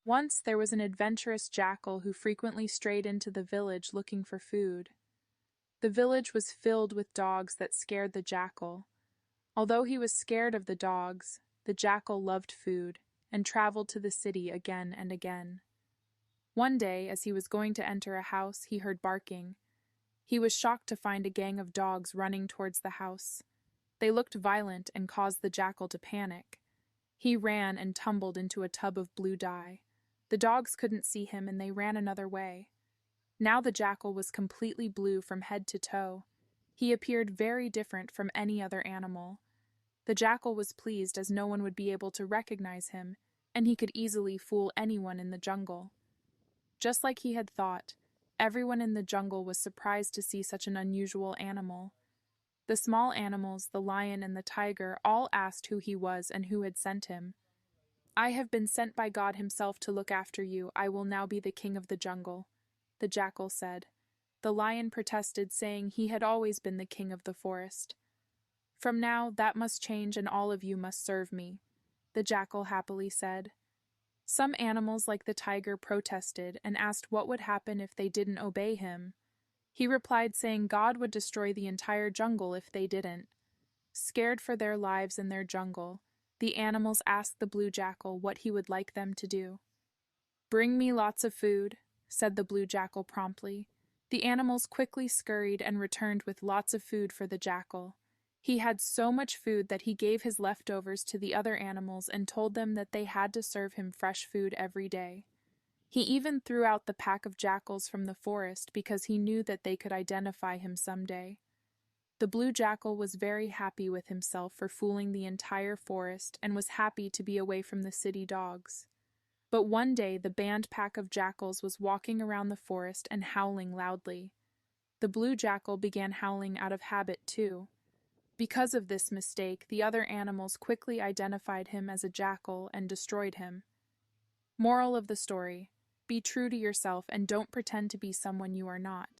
Once there was an adventurous jackal who frequently strayed into the village looking for food. The village was filled with dogs that scared the jackal. Although he was scared of the dogs, the jackal loved food and traveled to the city again and again. One day, as he was going to enter a house, he heard barking. He was shocked to find a gang of dogs running towards the house. They looked violent and caused the jackal to panic. He ran and tumbled into a tub of blue dye. The dogs couldn't see him and they ran another way. Now the jackal was completely blue from head to toe. He appeared very different from any other animal. The jackal was pleased as no one would be able to recognize him, and he could easily fool anyone in the jungle. Just like he had thought, everyone in the jungle was surprised to see such an unusual animal. The small animals, the lion and the tiger, all asked who he was and who had sent him. "I have been sent by God himself to look after you. I will now be the king of the jungle," the jackal said. The lion protested, saying he had always been the king of the forest. "From now, that must change and all of you must serve me," the jackal happily said. Some animals, like the tiger, protested and asked what would happen if they didn't obey him. He replied, saying God would destroy the entire jungle if they didn't. Scared for their lives in their jungle, the animals asked the blue jackal what he would like them to do. "Bring me lots of food," said the blue jackal promptly. The animals quickly scurried and returned with lots of food for the jackal. He had so much food that he gave his leftovers to the other animals and told them that they had to serve him fresh food every day. He even threw out the pack of jackals from the forest because he knew that they could identify him someday. The blue jackal was very happy with himself for fooling the entire forest and was happy to be away from the city dogs. But one day the band pack of jackals was walking around the forest and howling loudly. The blue jackal began howling out of habit too. Because of this mistake, the other animals quickly identified him as a jackal and destroyed him. Moral of the story: be true to yourself and don't pretend to be someone you are not.